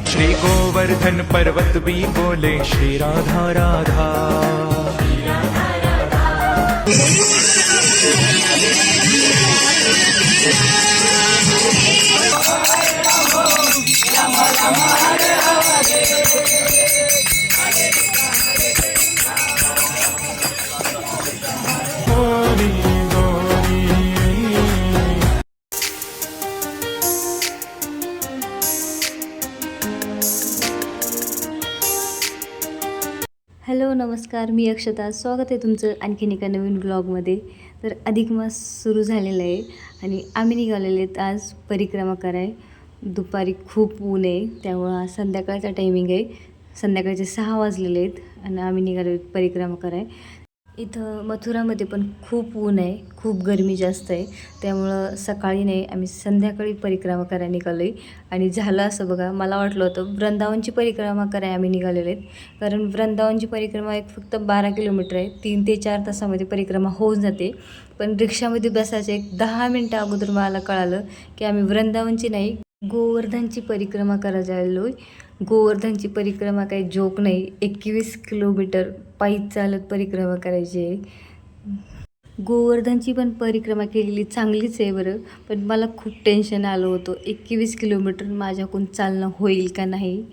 श्री गोवर्धन पर्वत भी बोले श्री राधा राधा। हॅलो नमस्कार, मी अक्षता. स्वागत आहे तुमचं आणखीन एका नवीन ब्लॉगमध्ये. तर अधिक मास सुरू झालेला आहे आणि आम्ही निघालेले आहेत आज परिक्रमा कराय. दुपारी खूप ऊन आहे, त्यामुळं आज संध्याकाळचा टायमिंग आहे. संध्याकाळचे 6 वाजलेले आहेत आणि आम्ही निघालो परिक्रमा कराय. इथं मथुरामध्ये पण खूप ऊन आहे, खूप गरमी जास्त आहे. त्यामुळं सकाळी नाही, आम्ही संध्याकाळी परिक्रमा करायला निघालो आहे. आणि झालं असं बघा, मला वाटलं होतं वृंदावनची परिक्रमा करायला आम्ही निघालेलो आहेत. कारण वृंदावनची परिक्रमा एक फक्त 12 किलोमीटर आहे, 3 ते 4 तासामध्ये परिक्रमा होऊन जाते. पण रिक्षामध्ये बसायचं एक 10 मिनटं अगोदर मला कळालं की आम्ही वृंदावनची नाही, गोवर्धनची परिक्रमा करायला जायलो. गोवर्धनची परिक्रमा काही जोक नाही, 21 किलोमीटर पायी चालत परिक्रमा करायची आहे. गोवर्धनची पण परिक्रमा केलेली चांगलीच आहे बरं, पण मला खूप टेन्शन आलं होतं 21 किलोमीटर माझ्याकडून चालणं होईल का नाही.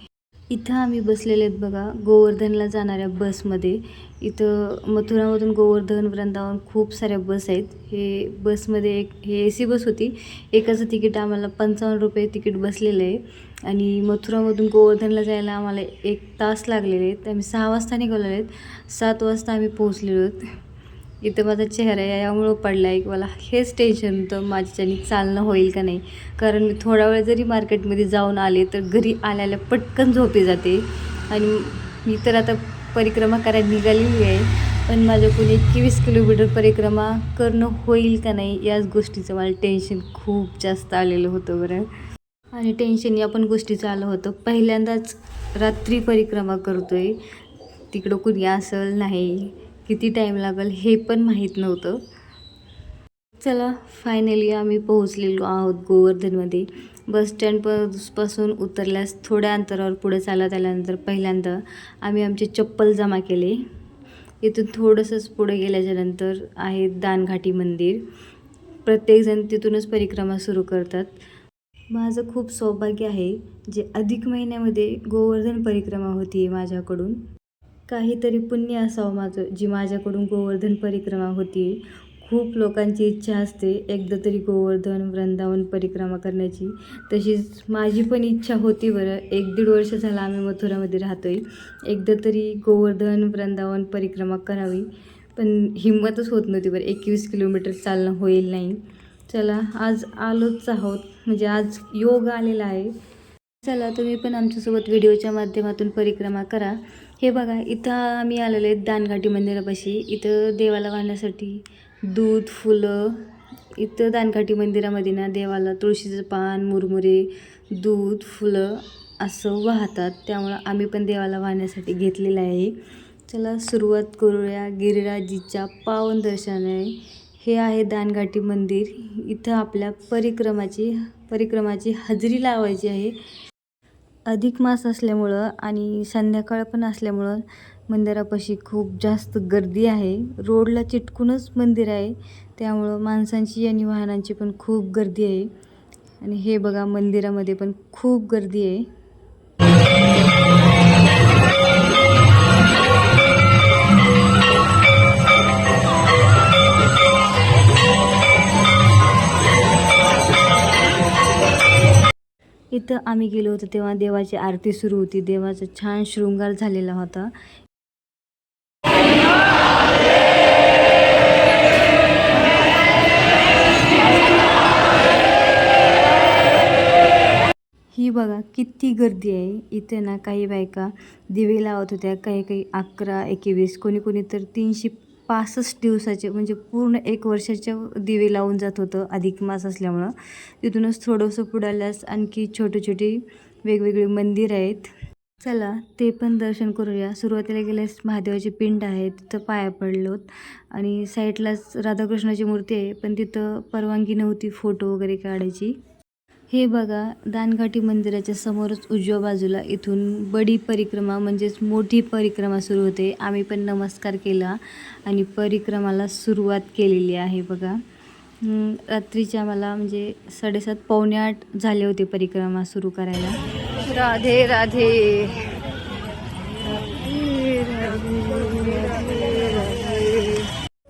इथं आम्ही बसलेले आहेत बघा गोवर्धनला जाणाऱ्या बसमध्ये. इथं मथुरामधून गोवर्धन वृंदावन खूप साऱ्या बस आहेत. हे बसमध्ये हे AC बस होती. एकाचं तिकीट आम्हाला 55 रुपये तिकीट बसलेलं आहे. आणि मथुरामधून गोवर्धनला जायला आम्हाला 1 तास लागलेले आहेत. आम्ही 6 वाजता निघालेलो आहेत, 7 वाजता आम्ही पोहोचलेलो आहोत. इथं माझा चेहरा यामुळं पडला आहे की मला हेच टेन्शन होतं माझ्याच्याने चालणं होईल का नाही. कारण मी थोडा वेळ जरी मार्केटमध्ये जाऊन आले तर घरी आल्याला पटकन झोपे जाते. आणि मी तर आता परिक्रमा करायला निघालेली आहे, पण माझ्याकडून 21 किलोमीटर परिक्रमा करणं होईल का नाही याच गोष्टीचं मला टेन्शन खूप जास्त आलेलं होतं बरं. आणि टेन्शन या पण गोष्टीचं आलं होतं, पहिल्यांदाच रात्री परिक्रमा करतो आहे, तिकडं कुणी असेल नाही, किती टाईम लागेल हे पण माहीत नव्हतं. चला फायनली आम्ही पोहोचलेलो आहोत गोवर्धनमध्ये. बस स्टँडपासून उतरल्यास थोड्या अंतरावर पुढे चालत आल्यानंतर पहिल्यांदा आम्ही आमचे चप्पल जमा केले. इथून थोडंसंच पुढे गेल्याच्यानंतर आहे दानघाटी मंदिर. प्रत्येकजण तिथूनच परिक्रमा सुरू करतात. माझं खूप सौभाग्य आहे जे अधिक महिन्यामध्ये गोवर्धन परिक्रमा होती आहे माझ्याकडून. काहीतरी पुण्य असावं माझं जी माझ्याकडून गोवर्धन परिक्रमा होती. खूप लोकांची इच्छा असते एकदा तरी गोवर्धन वृंदावन परिक्रमा करण्याची, तशीच माझी पण इच्छा होती बरं. 1-1.5 वर्ष झालं आम्ही मथुरामध्ये राहतो आहे, एकदा तरी गोवर्धन वृंदावन परिक्रमा करावी, पण हिंमतच होत नव्हती बरं. 21 किलोमीटर चालणं होईल नाही. चला आज आलोच आहोत, म्हणजे आज योग आलेला आहे. चला तुम्ही पण आमच्यासोबत व्हिडिओच्या माध्यमातून परिक्रमा करा. हे बघा इथं आम्ही आलेलो आहे दानघाटी मंदिरापाशी. इथं देवाला वाहण्यासाठी दूध, फुलं. इथं दानघाटी मंदिरामध्ये ना देवाला तुळशीचं पान, मुरमुरे, दूध, फुलं असं वाहतात. त्यामुळं आम्ही पण देवाला वाहण्यासाठी घेतलेलं आहे. चला सुरुवात करूया गिरिराजीच्या पावन दर्शनाने. हे आहे दानघाटी मंदिर. इथं आपल्या परिक्रमाची हजेरी लावायची आहे. अधिक मास असल्यामुळं आणि संध्याकाळ पण असल्यामुळं मंदिरापाशी खूप जास्त गर्दी आहे. रोडला चिटकूनच मंदिर आहे, त्यामुळं माणसांची आणि वाहनांची पण खूप गर्दी आहे. आणि हे बघा मंदिरामध्ये पण खूप गर्दी आहे. इथं आम्ही गेलो होतो तेव्हा देवाची आरती सुरू होती. देवाचा छान शृंगार झालेला होता. ही बघा किती गर्दी आहे. इथे ना काही बायका दिवे लावत होत्या, काही 11, 21, कोणी तर 365 दिवसाचे म्हणजे पूर्ण 1 वर्षाचे दिवे लावून जात होतं अधिक मास असल्यामुळं. तिथूनच थोडंसं पुढाल्यास आणखी छोटे वेगवेगळे मंदिर आहेत. चला ते पण दर्शन करूया. सुरुवातीला गेल्यास महादेवाची पिंड आहे, तिथं पाया पडलोत. आणि साईडलाच राधाकृष्णाची मूर्ती आहे, पण तिथं परवानगी नव्हती फोटो वगैरे काढायची. हे बघा, दानघाटी मंदिराच्या समोरच उजव्या बाजूला इथून बडी परिक्रमा म्हणजेच मोठी परिक्रमा सुरू होते. आम्ही पण नमस्कार केला आणि परिक्रमाला सुरुवात केलेली आहे बघा. रात्रीच्या मला म्हणजे 7:30 पावणे 8 झाले होते परिक्रमा सुरू करायला. राधे राधे.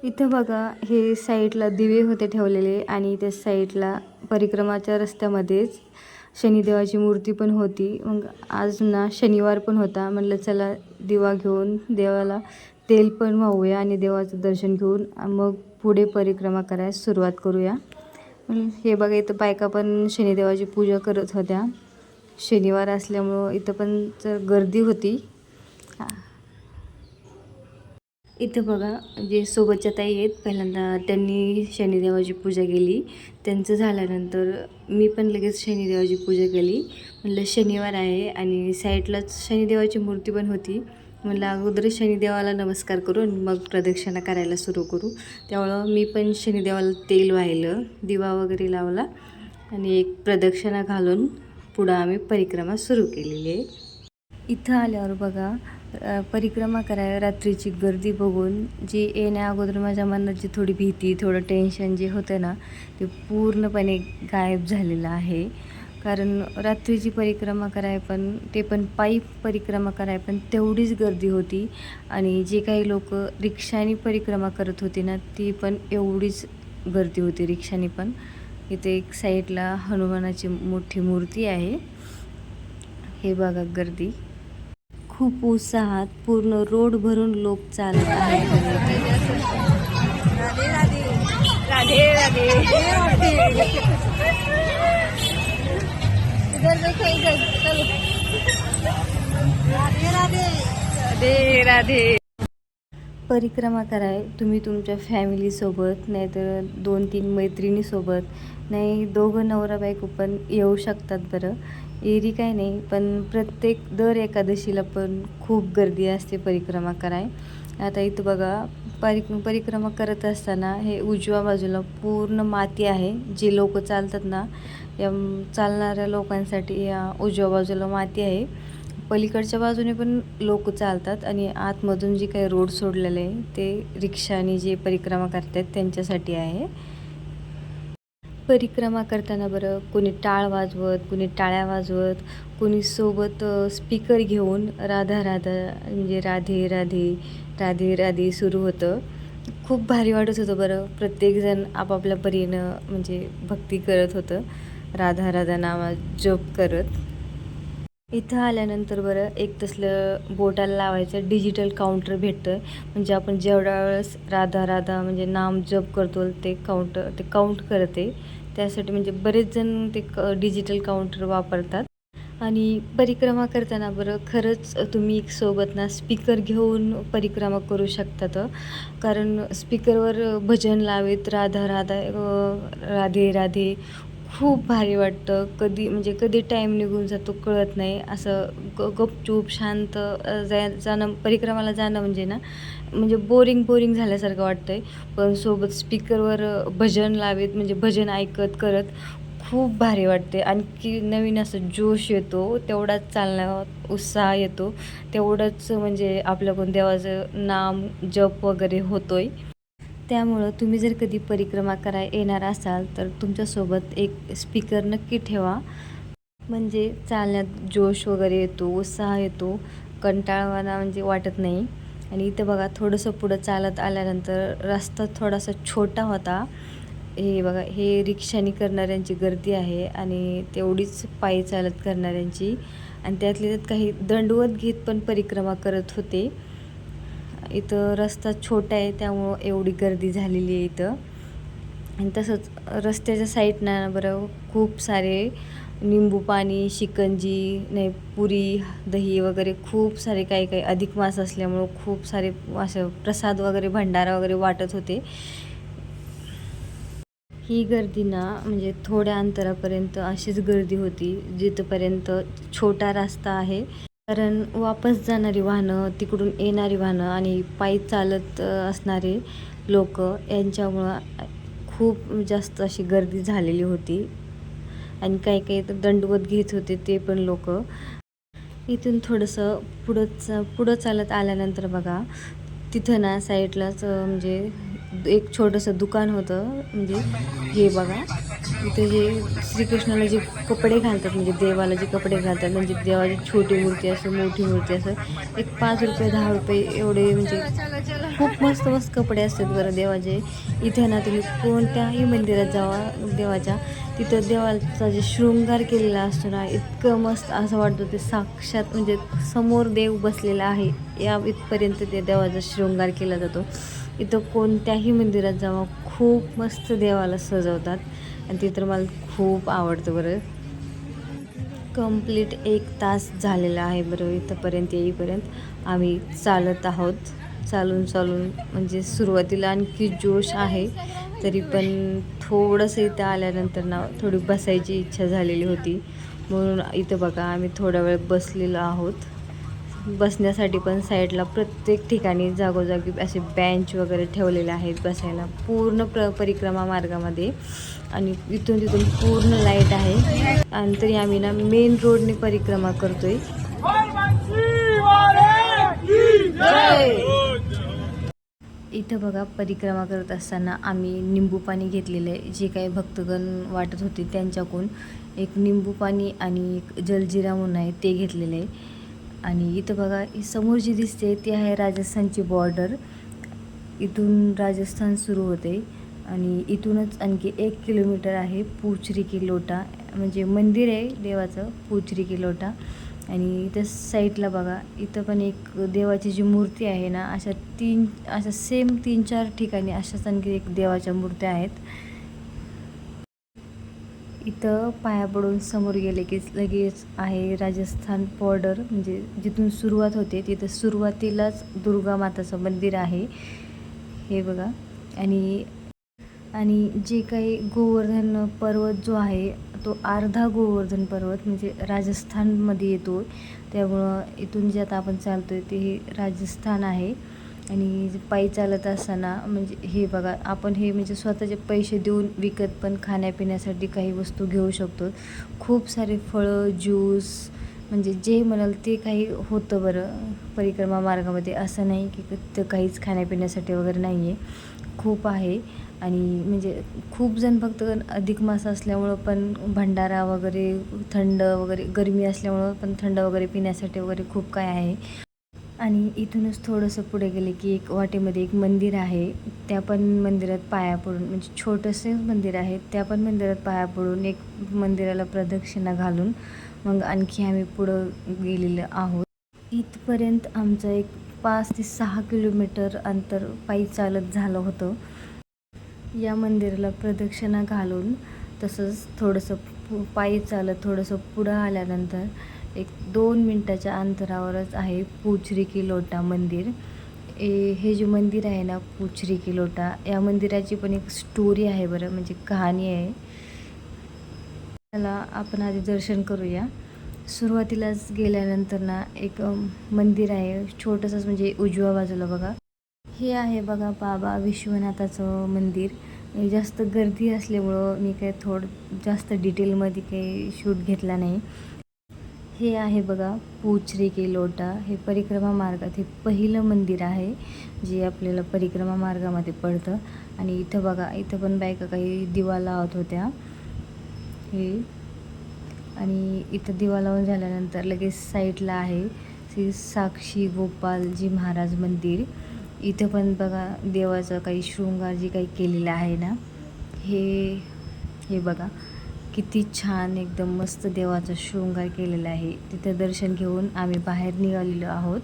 इथं बघा, हे साईडला दिवे होते ठेवलेले आणि त्या साईडला परिक्रमाच्या रस्त्यामध्येच शनिदेवाची मूर्ती पण होती. मग आज ना शनिवार पण होता, म्हटलं चला दिवा घेऊन देवाला तेल पण वाहूया आणि देवाचं दर्शन घेऊन मग पुढे परिक्रमा करायला सुरुवात करूया. हे बघा, इथं बायका पण शनिदेवाची पूजा करत होत्या. शनिवार असल्यामुळं इथं पण गर्दी होती. इथं बघा, जे सोबतच्या ताई आहेत, पहिल्यांदा त्यांनी शनिदेवाची पूजा केली. त्यांचं झाल्यानंतर मी पण लगेच शनिदेवाची पूजा केली. म्हणलं शनिवार आहे आणि साईडलाच शनिदेवाची मूर्ती पण होती. म्हणलं अगोदर शनिदेवाला नमस्कार करू आणि मग प्रदक्षिणा करायला सुरू करू. त्यामुळं मी पण शनिदेवाला तेल वाहिलं, दिवा वगैरे लावला आणि एक प्रदक्षिणा घालून पुढं आम्ही परिक्रमा सुरू केलेली आहे. इथं आल्यावर बघा, परिक्रमा करायला रात्रीची गर्दी बघून जी येण्या अगोदर माझ्या मनात जी थोडी भीती, थोडं टेन्शन जे होतं ना, ते पूर्णपणे गायब झालेलं आहे. कारण रात्रीची परिक्रमा कराय पण ते पण पायी परिक्रमा कराय पण तेवढीच गर्दी होती आणि जे काही लोक रिक्षाने परिक्रमा करत होते ना, ती पण एवढीच गर्दी होती रिक्षाने पण. इथे एक साईडला हनुमानाची मोठी मूर्ती आहे. हे बघा गर्दी, खूप उत्साहात पूर्ण रोड भरून लोक चालत आहेत. परिक्रमा कराय तुम्ही तुमच्या फॅमिलीसोबत, नाहीतर 2-3 मैत्रिणीसोबत, नाही दोघं नवरा बायको पण येऊ शकतात. बरं, एरी काय नाही, पण प्रत्येक दर एकादशीला पण खूप गर्दी असते परिक्रमा कराय. आता इथं बघा, परिक्रमा करत असताना हे उजव्या बाजूला पूर्ण माती आहे. जे लोक चालतात ना, या चालणाऱ्या लोकांसाठी या उजव्या बाजूला माती आहे. पलीकडच्या बाजूने पण लोक चालतात आणि आतमधून जे काही रोड सोडलेले आहे ते रिक्षाने जे परिक्रमा करतात त्यांच्यासाठी आहे. परिक्रमा करताना बरं, कोणी टाळ वाजवत, कोणी टाळ्या वाजवत, कोणी सोबत स्पीकर घेऊन राधा राधा म्हणजे राधे राधे राधे राधे सुरू होतं. खूप भारी वाटत होतं बरं. प्रत्येकजण आपापल्या परीनं म्हणजे भक्ती करत होतं, राधा राधा नावा जप करत. इथं आल्यानंतर बरं, एक तसलं बोटाला लावायचं डिजिटल काउंटर भेटतं. म्हणजे आपण जेवढ्या वेळेस राधा राधा म्हणजे नाम जप करतो ते काउंट करते. त्यासाठी म्हणजे बरेच जण ते डिजिटल काउंटर वापरतात. आणि परिक्रमा करताना बरं, खरंच तुम्ही एक सोबत ना स्पीकर घेऊन परिक्रमा करू शकतात. कारण स्पीकरवर भजन लावेत राधा राधा राधे राधे, खूप भारी वाटतं. कधी टाईम निघून जातो कळत नाही. असं गपचूप शांत जाणं, परिक्रमाला जाणं म्हणजे बोरिंग झाल्यासारखं वाटतं आहे. पण सोबत स्पीकरवर भजन लावेत म्हणजे भजन ऐकत करत खूप भारी वाटते. आणखी नवीन असं जोश येतो, तेवढाच चालण्यात उत्साह येतो, तेवढंच म्हणजे आपल्याकडून देवाचं नाम जप वगैरे होतो आहे. त्यामुळं तुम्ही जर कधी परिक्रमा करायला येणार असाल तर तुमच्यासोबत एक स्पीकर नक्की ठेवा. म्हणजे चालण्यात जोश वगैरे येतो, उत्साह येतो, कंटाळवाणा म्हणजे वाटत नाही. आणि इथं बघा, थोडंसं पुढं चालत आल्यानंतर रस्ता थोडासा छोटा होता. हे बघा, हे रिक्षाने करणाऱ्यांची गर्दी आहे आणि तेवढीच पायी चालत करणाऱ्यांची, आणि त्यातल्या त्यात काही दंडवत घेत पण परिक्रमा करत होते. इथं रस्ता छोटा आहे त्यामुळं एवढी गर्दी झालेली आहे इथं. आणि तसंच रस्त्याच्या साईडनं बरं खूप सारे निंबू पाणी, शिकंजी, नाही पुरी, दही वगैरे खूप सारे काही अधिक मास असल्यामुळं खूप सारे असं प्रसाद वगैरे, भंडारा वगैरे वाटत होते. ही गर्दी ना म्हणजे थोड्या अंतरापर्यंत अशीच गर्दी होती जिथपर्यंत छोटा रस्ता आहे. कारण वापस जाणारी वाहनं, तिकडून येणारी वाहनं आणि पायी चालत असणारे लोक यांच्यामुळं खूप जास्त अशी गर्दी झालेली होती. आणि काही काही तर दंडवत घेत होते ते पण लोक. इथून थोडंसं पुढं चालत आल्यानंतर बघा तिथं ना साईडलाच म्हणजे एक छोटंसं दुकान होतं. म्हणजे हे बघा इथे जे श्रीकृष्णाला जे कपडे घालतात म्हणजे देवाला जे कपडे घालतात म्हणजे देवाची छोटी मूर्ती असो मोठी मूर्ती असो, एक 5 रुपये 10 रुपये एवढे म्हणजे खूप मस्त मस्त कपडे असतात बरं देवाचे. इथे ना तुम्ही कोणत्याही मंदिरात जावा देवाच्या, तिथं देवाचा जे शृंगार केलेला असतो ना इतकं मस्त असं वाटतं ते साक्षात म्हणजे समोर देव बसलेला आहे या इथपर्यंत ते देवाचा शृंगार केला जातो. इथं कोणत्याही मंदिरात जावा खूप मस्त देवाला सजवतात आणि ते तर मला खूप आवडतं बरं. कंप्लीट 1 तास झालेला आहे बरं इथंपर्यंत येईपर्यंत. आम्ही चालत आहोत. चालून म्हणजे सुरुवातीला आणखी जोश आहे, तरी पण थोडंसं इथं आल्यानंतर ना थोडी बसायची इच्छा झालेली होती. म्हणून इथं बघा आम्ही थोडा वेळ बसलेलो आहोत. बसण्यासाठी पण साईडला प्रत्येक ठिकाणी जागोजागी असे बेंच वगैरे ठेवलेले आहेत बसायला पूर्ण परिक्रमा मार्गामध्ये. आणि इथून तिथून पूर्ण लाईट आहे आणि तरी आम्ही ना मेन रोडने परिक्रमा करतोय. इथं बघा परिक्रमा करत असताना आम्ही निंबू पाणी घेतलेलं आहे. जे काही भक्तगण वाटत होते त्यांच्याकडून एक निंबू पाणी आणि एक जलजिरा म्हणून आहे ते घेतलेलं आहे. आणि इथं बघा समोर जी दिसते ती आहे राजस्थानची बॉर्डर. इथून राजस्थान सुरू होते आणि इथूनच आणखी 1 किलोमीटर आहे पूचरी की लोटा म्हणजे मंदिर आहे देवाचं पूचरी की लोटा. आणि इथं साईडला बघा इथं पण एक देवाची जी मूर्ती आहे ना अशा सेम 3-4 ठिकाणी अशाच आणखी एक देवाच्या मूर्त्या आहेत. इथं पाया पडून समोर गेले की लगेच आहे राजस्थान बॉर्डर म्हणजे जिथून सुरुवात होते तिथं सुरुवातीलाच दुर्गा माताचं मंदिर आहे हे बघा. आणि जे काही गोवर्धन पर्वत जो आहे तो अर्धा गोवर्धन पर्वत म्हणजे राजस्थानमध्ये येतो. त्यामुळं इथून जे आता आपण चालतो आहे ते राजस्थान आहे. आणि पायी चालत असताना म्हणजे हे बघा आपण हे म्हणजे स्वतःचे पैसे देऊन विकत पण खाण्यापिण्यासाठी काही वस्तू घेऊ शकतो. खूप सारे फळं ज्यूस म्हणजे जे म्हणाल ते काही होतं बरं परिक्रमा मार्गामध्ये. असं नाही की ते काहीच खाण्यापिण्यासाठी वगैरे नाही आहे, खूप आहे. आणि म्हणजे खूप जण फक्त अधिक मास असल्यामुळं पण भंडारा वगैरे थंड वगैरे गरमी असल्यामुळं पण थंड वगैरे पिण्यासाठी वगैरे खूप काय आहे. आणि इथूनच थोडंसं पुढे गेले की एक वाटेमध्ये एक मंदिर आहे. त्या पण मंदिरात पाया पडून म्हणजे छोटंसं मंदिर आहे त्या पण मंदिरात पाया पडून एक मंदिराला प्रदक्षिणा घालून मग आणखी आम्ही पुढं गेलेलो आहोत. इथपर्यंत आमचं एक 5 ते 6 किलोमीटर अंतर पायी चालत झालं होतं. या मंदिराला प्रदक्षिणा घालून तसंच थोडंसं पायी चालत थोडंसं पुढं आल्यानंतर एक 2 मिनटाच्या अंतरावरच आहे पूचरी की लोटा मंदिर. हे जे मंदिर आहे ना पूचरी की लोटा या मंदिराची पण एक स्टोरी आहे बरं म्हणजे कहाणी आहे. त्याला आपण आधी दर्शन करूया. सुरुवातीलाच गेल्यानंतर ना एक मंदिर आहे छोटंसंच म्हणजे उजव्या बाजूला बघा हे आहे बघा बाबा विश्वनाथाचं मंदिर. जास्त गर्दी असल्यामुळं मी काही जास्त डिटेलमध्ये काही शूट घेतला नाही. हे आहे बघा पूचरी की लोटा. हे परिक्रमा मार्गात हे पहिलं मंदिर आहे जे आपल्याला परिक्रमा मार्गामध्ये पडतं. आणि इथं बघा इथं पण बायका काही दिवा लावत होत्या हे. आणि इथं दिवा लावून झाल्यानंतर लगेच साईडला आहे श्री साक्षी गोपालजी महाराज मंदिर. इथं पण बघा देवाचं काही शृंगार जे काही केलेलं आहे ना हे बघा किती छान एकदम मस्त देवाचा शृंगार केलेला आहे. तिथं दर्शन घेऊन आम्ही बाहेर निघालेलो आहोत.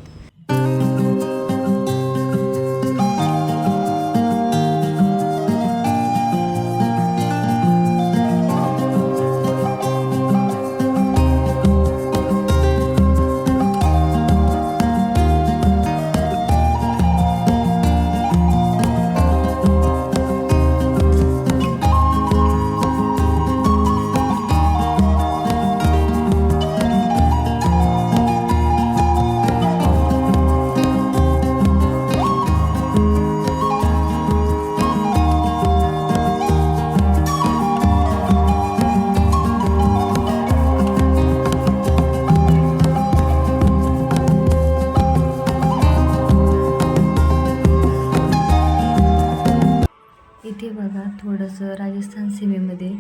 बघा थोडंसं राजस्थान सीमेमध्ये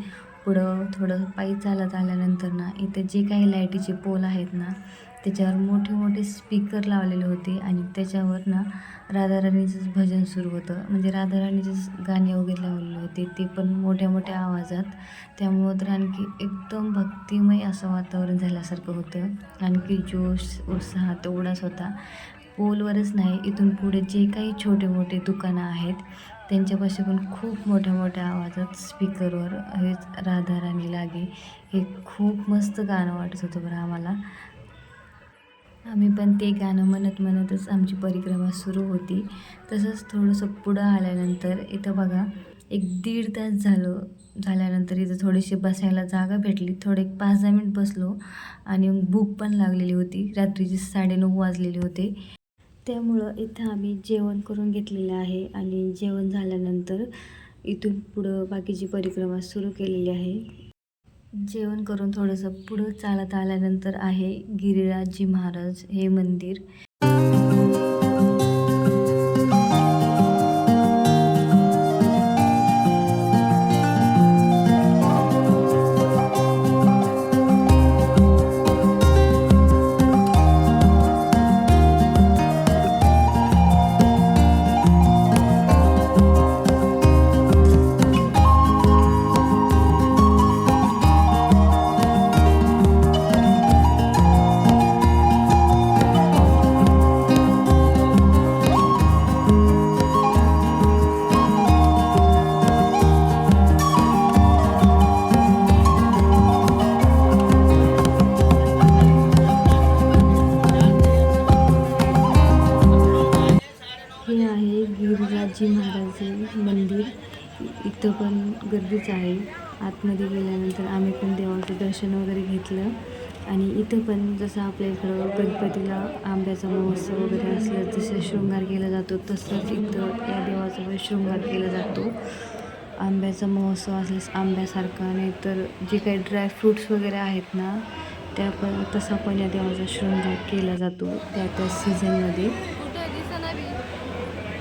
पुढं थोडं पायी चालत आल्यानंतर ना इथं जे काही लाईटीचे पोल आहेत ना त्याच्यावर मोठे मोठे स्पीकर लावलेले होते आणि त्याच्यावर ना राधाराणीचंच भजन सुरू होतं. म्हणजे राधाराणीचेच गाणे वगैरे लावलेले होते ते पण मोठ्या मोठ्या आवाजात. त्यामुळं तर आणखी एकदम भक्तिमय असं वातावरण झाल्यासारखं होतं. आणखी जोश उत्साह तेवढाच होता. पोलवरच नाही, इथून पुढे जे काही छोटे मोठे दुकानं आहेत त्यांच्यापाशी पण खूप मोठ्या मोठ्या आवाजात स्पीकरवर हेच राधाराणी लागे हे खूप मस्त गाणं वाटत होतं बरं आम्हाला. आम्ही पण ते गाणं म्हणत म्हणतच आमची परिक्रमा सुरू होती. तसंच थोडंसं पुढं आल्यानंतर इथं बघा एक 1.5 तास झाल्यानंतर इथं थोडीशी बसायला जागा भेटली. थोडे 5-10 मिनिट बसलो आणि भूक पण लागलेली होती. रात्रीचे 9:30 वाजलेले होते. त्यामुळं इथं आम्ही जेवण करून घेतलेलं आहे आणि जेवण झाल्यानंतर इथून पुढं बाकीची परिक्रमा सुरू केलेली आहे. जेवण करून थोडंसं पुढं चालत आल्यानंतर आहे गिरिराजजी महाराज हे मंदिर. हे आहे गिरिराजजी महाराज मंदिर. इथं पण गर्दीच आहे. आतमध्ये गेल्यानंतर आम्ही पण देवाचं दर्शन वगैरे घेतलं आणि इथं पण जसं आपल्या इकडं गणपतीला आंब्याचा महोत्सव वगैरे असलं जसं शृंगार केला जातो तसंच इथं या देवाचा पण शृंगार केला जातो. आंब्याचा महोत्सव असल्यास आंब्यासारखा, नाहीतर जे काही ड्रायफ्रूट्स वगैरे आहेत ना त्या पण तसा पण या देवाचा शृंगार केला जातो त्या सीझनमध्ये.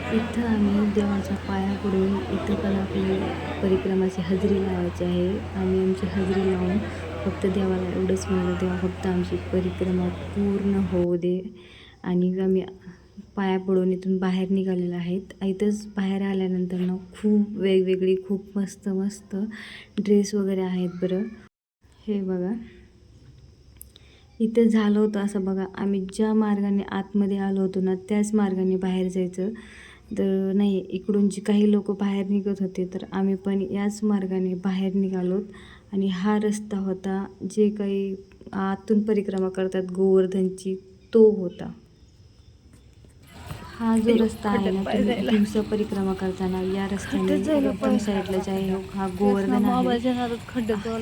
इथं आम्ही देवाच्या पाया पडून इथं पण आपली परिक्रमाची हजेरी लावायची आहे. आम्ही आमची हजेरी लावून फक्त देवाला एवढंच म्हणलं, देवा फक्त आमची परिक्रमा पूर्ण होऊ दे. आणि आम्ही पाया पडून इथून बाहेर निघालेलो आहेत. इथंच बाहेर आल्यानंतर ना खूप वेगवेगळी खूप मस्त मस्त ड्रेस वगैरे आहेत बरं. हे बघा इथं झालं होतं असं बघा, आम्ही ज्या मार्गाने आतमध्ये आलो होतो ना त्याच मार्गाने बाहेर जायचं तर नाही, इकडून जी काही लोक बाहेर निघत होते तर आम्ही पण याच मार्गाने बाहेर निघालोत. आणि हा रस्ता होता जे काही आतून परिक्रमा करतात गोवर्धनची तो होता. हा जो रस्ता आहे ना तुम्ही दिवसा परिक्रमा करताना या रस्त्याने एकदम साईडला आहे हा गोवर्धन आहे.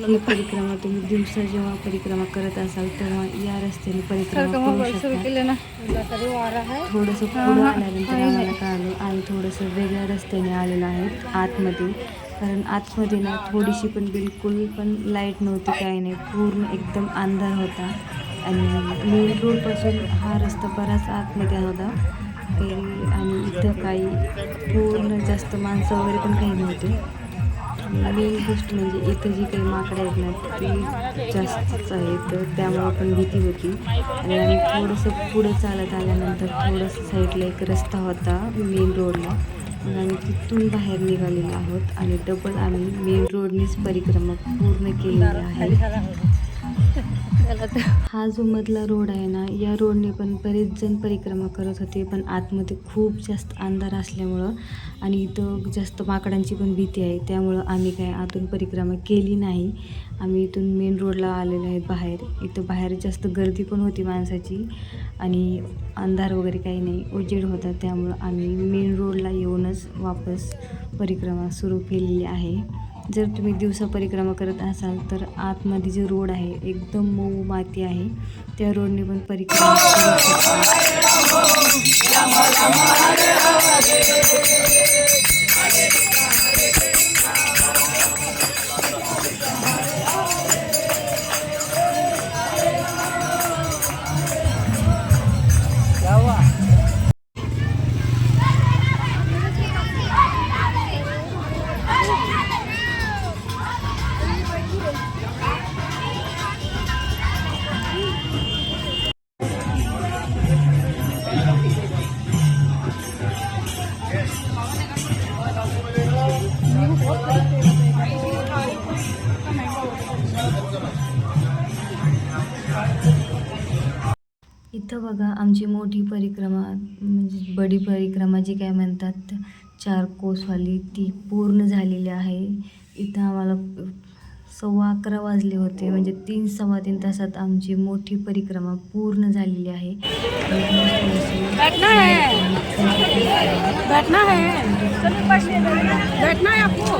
ही परिक्रमा तुम्ही दिवसा जेव्हा परिक्रमा करत असाल तेव्हा या रस्त्याने परिक्रमा करू शकता. थोडंसं पुढं आल्यानंतर आम्हाला कळालं आणि थोडंसं वेगळ्या रस्त्याने आलेलं आहे आतमध्ये. कारण आतमध्ये ना थोडीशी पण बिलकुल पण लाईट नव्हती, काही नाही, पूर्ण एकदम अंधार होता. आणि मेन रोडपासून हा रस्ता बराच आतमध्ये होता आणि इथं काही पूर्ण जास्त माणसं वगैरे पण काही नव्हते. मेन गोष्ट म्हणजे इथं जी काही माकडं आहेत ना ती जास्तच आहेत तर त्यामुळे पण भीती होती. आणि आम्ही थोडंसं पुढं चालत आल्यानंतर थोडंसं साईडला एक रस्ता होता मेन रोडला, मग आम्ही तिथून बाहेर निघालेलो आहोत आणि डबल आम्ही मेन रोडनीच परिक्रमा पूर्ण केलेली आहे. हा जो मधला रोड आहे ना या रोडने पण बरेच जण परिक्रमा करत होते, पण आतमध्ये खूप जास्त अंधार असल्यामुळं आणि इथं जास्त माकडांची पण भीती आहे त्यामुळं आम्ही काय आतून परिक्रमा केली नाही. आम्ही इथून मेन रोडला आलेलो आहे बाहेर. इथं बाहेर जास्त गर्दी पण होती माणसाची आणि अंधार वगैरे काही नाही, उजेड होता, त्यामुळं आम्ही मेन रोडला येऊनच वापस परिक्रमा सुरू केलेली आहे. जर तुम्ही दिवसा परिक्रमा करत असाल तर आतमध्ये जे रोड आहे एकदम मऊ माती आहे, त्या रोडने पण परिक्रमा करू शकता. इथं बघा आमची मोठी परिक्रमा म्हणजे बडी परिक्रमा जी काय म्हणतात 4 कोसवाली ती पूर्ण झालेली आहे. इथं आम्हाला 11:15 वाजले होते म्हणजे 3-3.25 तासात आमची मोठी परिक्रमा पूर्ण झालेली आहे. बैठना है बैठना है आपको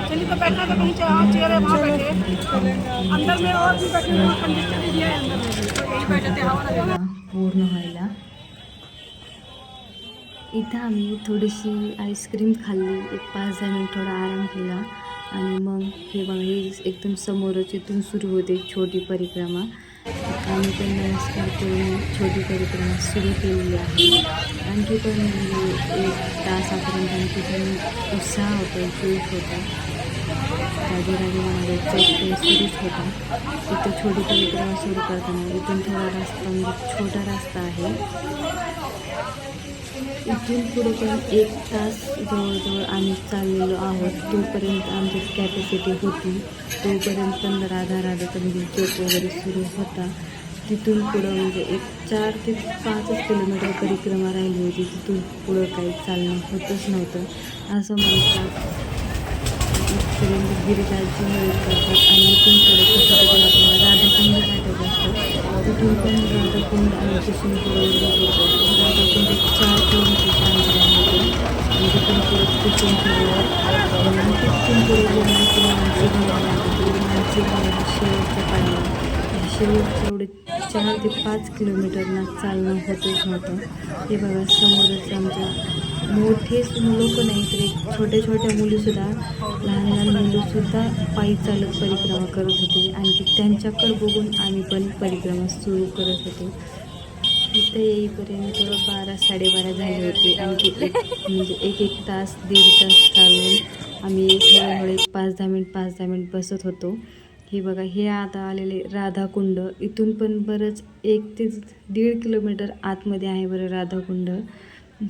चलिए तो बैठना तो कहीं चेयर है वहाँ बैठे अंदर में और भी बैठने का कंडीशन दिया है अंदर में तो यही बैठे थे हवा लगेगा पूर्ण व्हायला. इथं आम्ही थोडीशी आईस्क्रीम खाल्ली, एक 5-10 मिनिट थोडा आराम केला आणि मग हे बघा हे एकदम समोरच इथून सुरू होते छोटी परिक्रमा. आम्ही पण नमस्कार करून छोटी परिक्रमा सुरू केलेली आहे. आणखी पण 1 तासापर्यंत आणखी पण उत्साह होता, जोश होता. राजे म्हणाले चौक सुरूच होता. इथं छोटी परिक्रमा सुरू करताना इथून थोडा रस्ता म्हणजे छोटा रस्ता आहे. इथून पुढे पण 1 तास जवळजवळ आम्ही चाललेलो आहोत. तोपर्यंत आमची कॅपॅसिटी होती. तोपर्यंत पण राधा म्हणजे जोक वगैरे सुरू होता. तिथून पुढं म्हणजे 4 ते 5 किलोमीटर परिक्रमा राहिली होती. तिथून पुढं काही चालणं होतच नव्हतं असं म्हणतात. इथपर्यंत गिरिराजची मदत करतात आणि इथून पुढे कुठेतरी आपल्याला राधाकुंड भेटायचं असतं. तिथून पण राधाकुंड आणि कुसुम राधाकुंड 4 किलोमीटरच्या अंतरामध्ये आणि तिथून पुढे कुसुम सरोवर आणि तिथून पुढे मानसी गावाला शेवटचं पाणी शेवटचं एवढे 4 ते 5 किलोमीटरना चालणं होतच नव्हतं. हे बघा समोरच आमच्या मोठेच लोक नाही तर एक छोट्या मुलीसुद्धा लहान मुलीसुद्धा पायी चालत परिक्रमा करत होते. आणखी त्यांच्याकडे बघून आम्ही पण परिक्रमा सुरू करत होतो. इथं येईपर्यंत 12-12:30 झाले होते. आणखी म्हणजे एक तास 1.5 तास चालून आम्ही थोडे 5-10 मिनिट बसत होतो. हे बघा हे आता आलेले राधाकुंड. इथून पण बरंच 1 ते 1.5 किलोमीटर आतमध्ये आहे बरं राधाकुंड.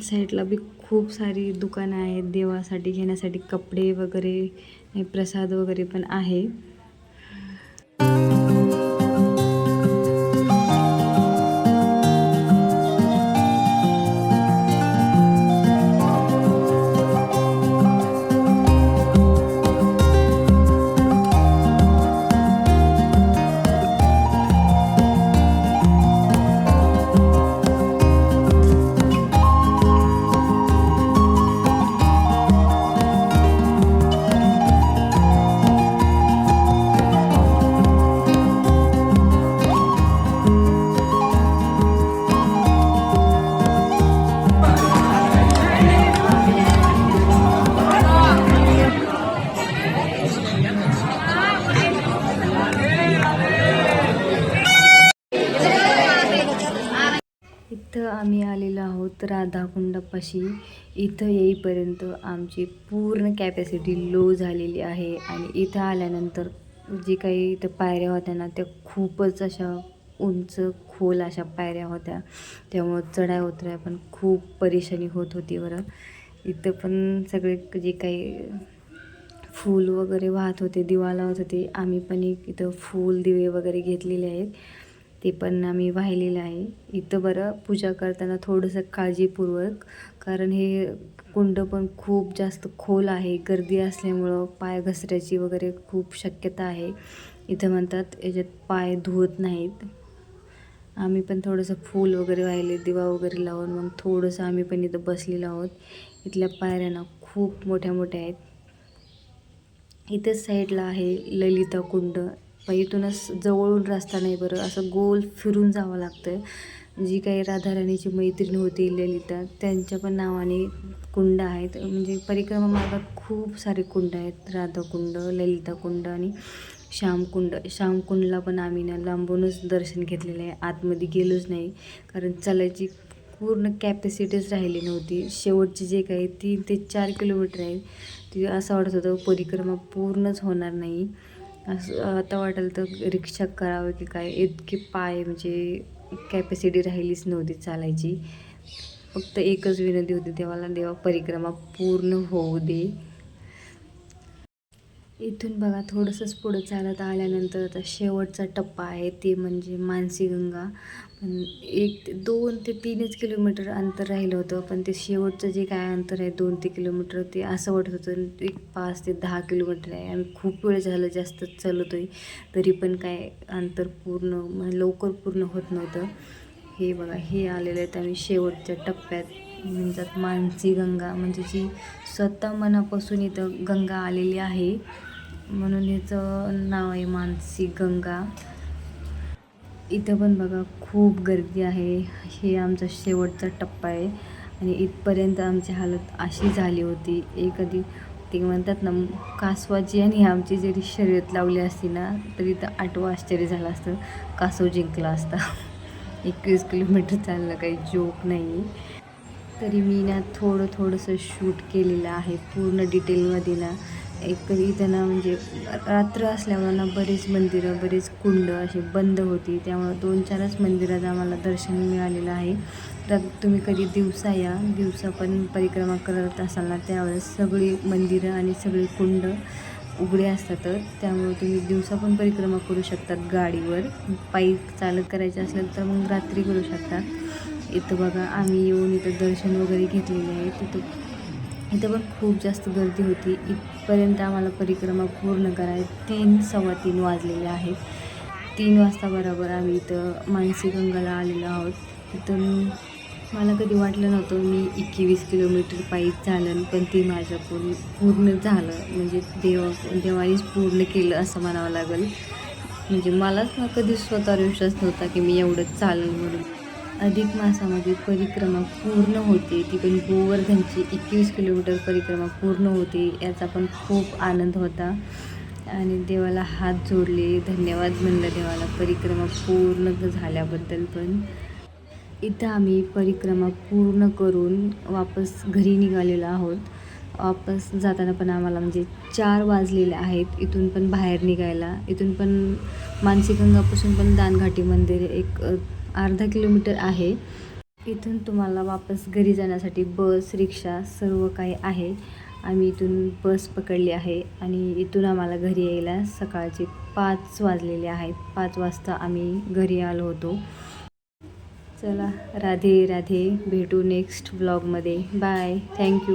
साईडला बी खूप सारी दुकानं आहेत देवासाठी घेण्यासाठी, कपडे वगैरे प्रसाद वगैरे पण आहे. इथं आम्ही आलेलो आहोत राधाकुंडापाशी. इथं येईपर्यंत आमची पूर्ण कॅपॅसिटी लो झालेली आहे आणि इथं आल्यानंतर जे काही इथं पायऱ्या होत्या ना त्या खूपच अशा उंच खोल अशा पायऱ्या होत्या. त्यामुळं चढाई उतराय पण खूप परेशानी होत होती बरं. इथं पण सगळे जे काही फूल वगैरे वाहत होते, दिवा लावत होते. आम्ही पण इथं फूल दिवे वगैरे घेतलेले आहेत, ते पण आम्ही वाहिलेलं आहे. इथं बरं पूजा करताना थोडंसं काळजीपूर्वक, कारण हे कुंड पण खूप जास्त खोल आहे. गर्दी असल्यामुळं पाय घसरायची वगैरे खूप शक्यता आहे. इथं म्हणतात याच्यात पाय धुवत नाहीत. आम्ही पण थोडंसं फूल वगैरे वाहिले, दिवा वगैरे लावून मग थोडंसं आम्ही पण इथं बसलेलो आहोत. इथल्या पायऱ्या खूप मोठ्या आहेत. इथंच साईडला आहे ललिता कुंड. पण इथूनच जवळून रस्ता नाही बरं, असं गोल फिरून जावं लागतं. जी काही राधाराणीची मैत्रीण होती ललिता, त्यांच्या पण नावाने कुंड आहेत. म्हणजे परिक्रमा मार्गात खूप सारे कुंड आहेत. राधाकुंड, ललिता कुंड आणि श्यामकुंड. श्यामकुंडला पण आम्ही लांबूनच दर्शन घेतलेलं आहे, आतमध्ये गेलोच नाही कारण चालायची पूर्ण कॅपॅसिटीच राहिली नव्हती. शेवटचे जे काही 3 ते 4 किलोमीटर आहे ती असं वाटत होतं परिक्रमा पूर्णच होणार नाही. असं आता वाटेल तर रिक्षा करावं की काय, इतके पाय म्हणजे कॅपॅसिटी राहिलीच नव्हती चालायची. फक्त एकच विनंती होती देवाला, देवा परिक्रमा पूर्ण होऊ दे. इथून बघा थोडंसंच पुढं चालत आल्यानंतर आता शेवटचा टप्पा आहे ते म्हणजे मानसीगंगा. पण 2 ते 3च किलोमीटर अंतर राहिलं होतं, पण ते शेवटचं जे काय अंतर आहे 2 ते किलोमीटर ते असं वाटत होतं एक 5 ते 10 किलोमीटर आहे. आम्ही खूप वेळ झालं जास्तच चालवतो आहे, तरी पण काय अंतर पूर्ण लवकर पूर्ण होत नव्हतं. हे बघा हे आलेलं आहेत आम्ही शेवटच्या टप्प्यात, म्हणतात मानसीगंगा, म्हणजे जी स्वतः मनापासून इथं गंगा आलेली आहे म्हणून याचं नाव आहे मानसीगंगा. इथं पण बघा खूप गर्दी आहे. हे आमचा शेवटचा टप्पा आहे आणि इथपर्यंत आमची हालत अशी झाली होती. कधी ते म्हणतात ना कासवाची आणि आमची जरी शर्यत लावली असती ना तरी तर 8वं आश्चर्य झालं असतं, कासव जिंकला असता. 21 किलोमीटर चालणं काही जोक नाही. तरी मी ना थोडंसं शूट केलेलं आहे पूर्ण डिटेलमध्ये ना. इथं ना म्हणजे रात्र असल्यामुळं ना बरेच मंदिरं बरेच कुंड असे बंद होती, त्यामुळं 2-4च मंदिरात आम्हाला दर्शन मिळालेलं आहे. तर तुम्ही कधी दिवसा या, दिवसा पण परिक्रमा करत असाल ना त्यावेळेस सगळी मंदिरं आणि सगळी कुंड उघडे असतात, तर त्यामुळे तुम्ही दिवसा पण परिक्रमा करू शकतात गाडीवर. पायी चालत करायचं असेल तर मग रात्री करू शकता. इथं बघा आम्ही येऊन इथं दर्शन वगैरे घेतलेले आहे. इथं पण खूप जास्त गर्दी होती. इथपर्यंत आम्हाला परिक्रमा पूर्ण करायला 3-3:15 वाजलेले आहेत. 3 वाजता बरोबर आम्ही इथं मानसीगंगाला आलेलो आहोत. इथून मला कधी वाटलं नव्हतं मी 21 किलोमीटर पायी चालन, पण ते माझ्याकडून पूर्ण झालं. म्हणजे देवानेच पूर्ण केलं असं म्हणावं लागेल. म्हणजे मलाच ना कधी स्वतःवर विश्वास नव्हता की मी एवढं चालेल म्हणून. अधिक मासामध्ये परिक्रमा पूर्ण होते, ती पण गोवर्धनची 21 किलोमीटर परिक्रमा पूर्ण होते, याचा पण खूप आनंद होता. आणि देवाला हात जोडले, धन्यवाद म्हणलं देवाला परिक्रमा पूर्ण झाल्याबद्दल. पण इथं आम्ही परिक्रमा पूर्ण करून वापस घरी निघालेलो आहोत. वापस जाताना पण आम्हाला म्हणजे 4 वाजलेले आहेत इथून पण बाहेर निघायला. इथून पण मानसीगंगापासून पण दानघाटी मंदिर एक अर्धा किलोमीटर आहे. इथून तुम्हाला वापस घरी जाण्यासाठी बस, रिक्षा सर्व काही आहे. आम्ही इथून बस पकडली आहे आणि इथून आम्हाला घरी यायला सकाळचे 5 वाजलेले आहेत. 5 वाजता आम्ही घरी आलो होतो. चला राधे राधे, भेटू नेक्स्ट व्लॉगमध्ये. Bye, thank you.